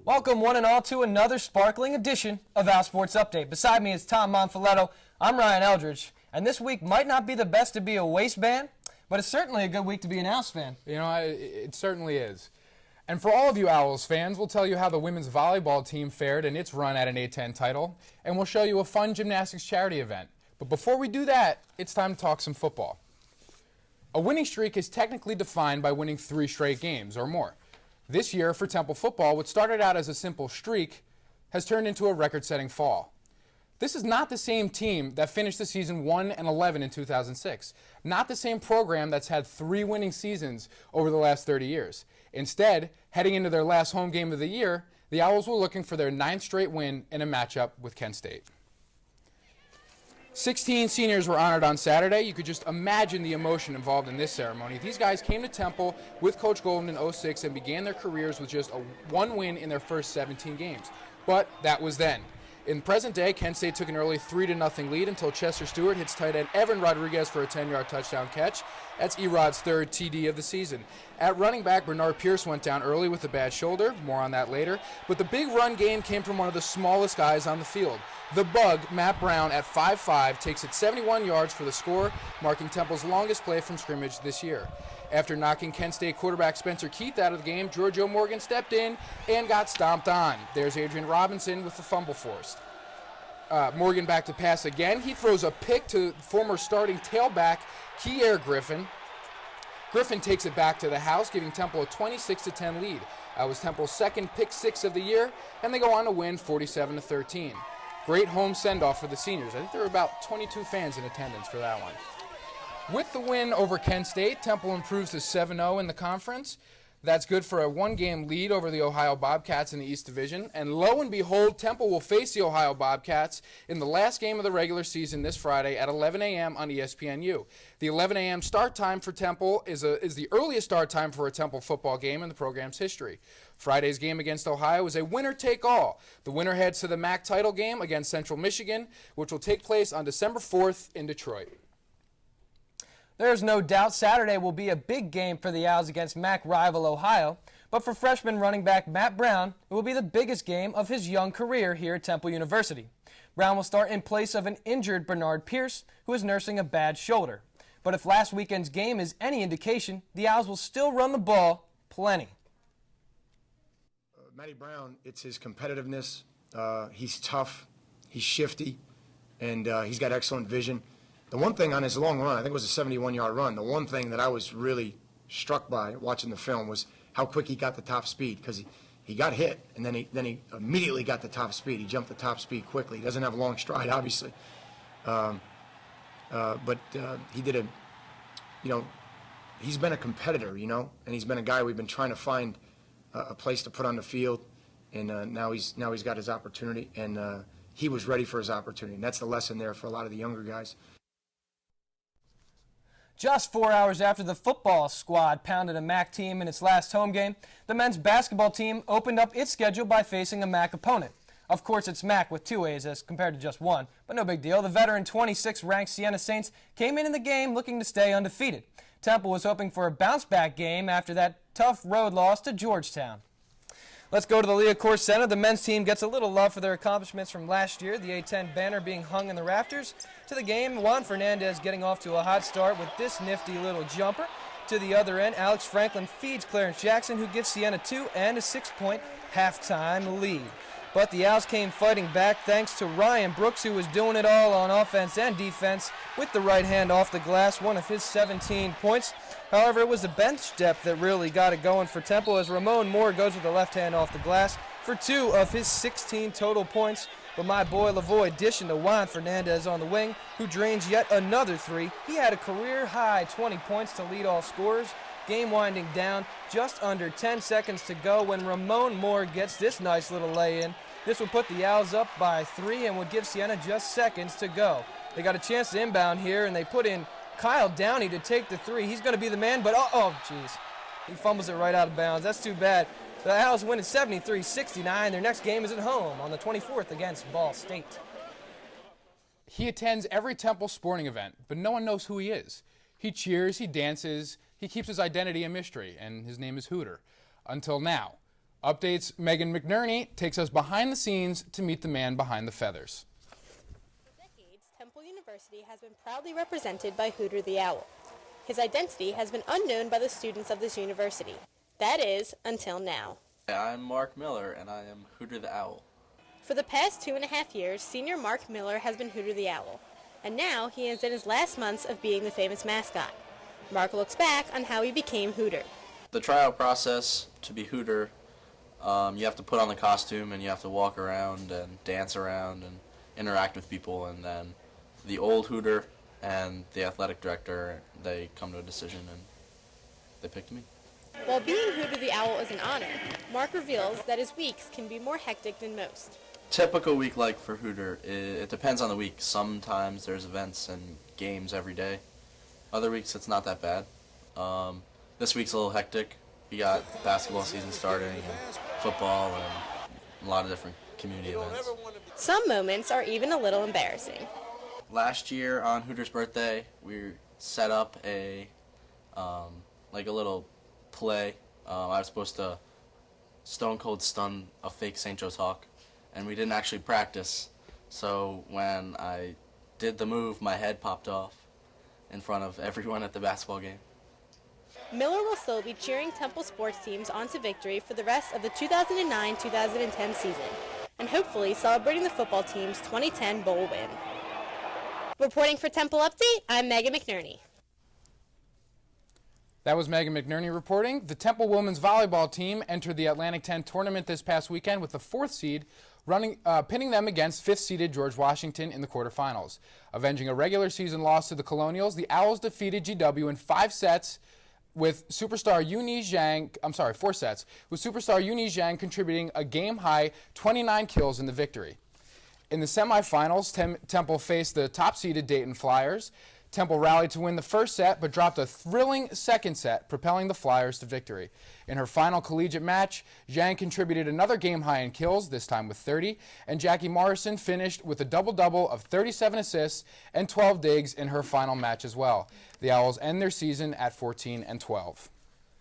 Welcome one and all to another sparkling edition of Owl Sports Update. Beside me is Tom Monfiletto. I'm Ryan Eldridge. And this week might not be the best to be a waistband, but it's certainly a good week to be an Owls fan. You know, it certainly is. And for all of you Owls fans, we'll tell you how the women's volleyball team fared in its run at an A10 title, and we'll show you a fun gymnastics charity event. But before we do that, it's time to talk some football. A winning streak is technically defined by winning 3 straight games or more. This year for Temple football, what started out as a simple streak has turned into a record-setting fall. This is not the same team that finished the season 1-11 in 2006. Not the same program that's had 3 winning seasons over the last 30 years. Instead, heading into their last home game of the year, the Owls were looking for their 9th straight win in a matchup with Kent State. 16 seniors were honored on Saturday. You could just imagine the emotion involved in this ceremony. These guys came to Temple with Coach Golden in 06 and began their careers with just one win in their first 17 games. But that was then. In present day, Kent State took an early 3-0 lead until Chester Stewart hits tight end Evan Rodriguez for a 10-yard touchdown catch. That's Erod's 3rd TD of the season. At running back, Bernard Pierce went down early with a bad shoulder. More on that later. But the big run game came from one of the smallest guys on the field. The Bug, Matt Brown, at 5'5", takes it 71 yards for the score, marking Temple's longest play from scrimmage this year. After knocking Kent State quarterback Spencer Keith out of the game, Giorgio Morgan stepped in and got stomped on. There's Adrian Robinson with the fumble forced. Morgan back to pass again. He throws a pick to former starting tailback Kier Griffin. Griffin takes it back to the house, giving Temple a 26-10 lead. That was Temple's 2nd pick 6 of the year, and they go on to win 47-13. Great home send-off for the seniors. I think there were about 22 fans in attendance for that one. With the win over Kent State, Temple improves to 7-0 in the conference. That's good for a 1-game lead over the Ohio Bobcats in the East Division. And lo and behold, Temple will face the Ohio Bobcats in the last game of the regular season this Friday at 11 a.m. on ESPNU. The 11 a.m. start time for Temple is the earliest start time for a Temple football game in the program's history. Friday's game against Ohio is a winner-take-all. The winner heads to the MAC title game against Central Michigan, which will take place on December 4th in Detroit. There's no doubt Saturday will be a big game for the Owls against MAC rival Ohio, but for freshman running back Matt Brown, it will be the biggest game of his young career here at Temple University. Brown will start in place of an injured Bernard Pierce, who is nursing a bad shoulder. But if last weekend's game is any indication, the Owls will still run the ball plenty. Matty Brown, it's his competitiveness. He's tough, he's shifty, and he's got excellent vision. The one thing on his long run, I think it was a 71-yard run, the one thing that I was really struck by watching the film was how quick he got the top speed, because he got hit, and then he immediately got the top speed. He jumped the top speed quickly. He doesn't have a long stride, obviously. But he did he's been a competitor, and he's been a guy we've been trying to find a place to put on the field, and now he's got his opportunity, and he was ready for his opportunity. And that's the lesson there for a lot of the younger guys. Just 4 hours after the football squad pounded a MAC team in its last home game, the men's basketball team opened up its schedule by facing a MAC opponent. Of course, it's MAC with 2 A's as compared to just 1, but no big deal. The veteran 26th-ranked Siena Saints came in the game looking to stay undefeated. Temple was hoping for a bounce-back game after that tough road loss to Georgetown. Let's go to the Liacouras Center. The men's team gets a little love for their accomplishments from last year, the A10 banner being hung in the rafters. To the game, Juan Fernandez getting off to a hot start with this nifty little jumper. To the other end, Alex Franklin feeds Clarence Jackson, who gives Siena 2 and a 6-point halftime lead. But the Owls came fighting back thanks to Ryan Brooks, who was doing it all on offense and defense with the right hand off the glass, one of his 17 points. However, it was the bench depth that really got it going for Temple as Ramon Moore goes with the left hand off the glass for 2 of his 16 total points. But my boy Lavoie dishing to Juan Fernandez on the wing, who drains yet another 3. He had a career-high 20 points to lead all scorers. Game winding down, just under 10 seconds to go when Ramon Moore gets this nice little lay-in. This would put the Owls up by 3 and would give Siena just seconds to go. They got a chance to inbound here, and they put in Kyle Downey to take the 3. He's going to be the man, but oh, jeez. He fumbles it right out of bounds. That's too bad. The Owls win at 73-69. Their next game is at home on the 24th against Ball State. He attends every Temple sporting event, but no one knows who he is. He cheers, he dances, he keeps his identity a mystery, and his name is Hooter. Until now. Updates, Megan McNerney takes us behind the scenes to meet the man behind the feathers. For decades, Temple University has been proudly represented by Hooter the Owl. His identity has been unknown by the students of this university. That is, until now. I'm Mark Miller, and I am Hooter the Owl. For the past 2.5 years, senior Mark Miller has been Hooter the Owl, and now he is in his last months of being the famous mascot. Mark looks back on how he became Hooter. The tryout process to be Hooter, you have to put on the costume and you have to walk around and dance around and interact with people, and then the old Hooter and the athletic director, they come to a decision and they picked me. While being Hooter the Owl is an honor, Mark reveals that his weeks can be more hectic than most. Typical week like for Hooter, it depends on the week. Sometimes there's events and games every day. Other weeks it's not that bad. This week's a little hectic. We got basketball season starting and football and a lot of different community events. Some moments are even a little embarrassing. Last year on Hooter's birthday, we set up a little play. I was supposed to stone cold stun a fake St. Joe's Hawk, and we didn't actually practice. So when I did the move, my head popped off in front of everyone at the basketball game. Miller will still be cheering Temple sports teams on to victory for the rest of the 2009-2010 season, and hopefully celebrating the football team's 2010 bowl win. Reporting for Temple Update, I'm Megan McNerney. That was Megan McNerney reporting. The Temple women's volleyball team entered the Atlantic 10 tournament this past weekend with the 4th seed, pinning them against 5th-seeded George Washington in the quarterfinals. Avenging a regular season loss to the Colonials, the Owls defeated GW in 5 sets, with superstar Yuni Zhang, 4 sets, with superstar Yuni Zhang contributing a game-high 29 kills in the victory. In the semifinals, Temple faced the top-seeded Dayton Flyers. Temple rallied to win the first set, but dropped a thrilling second set, propelling the Flyers to victory. In her final collegiate match, Zhang contributed another game high in kills, this time with 30, and Jackie Morrison finished with a double-double of 37 assists and 12 digs in her final match as well. The Owls end their season at 14-12.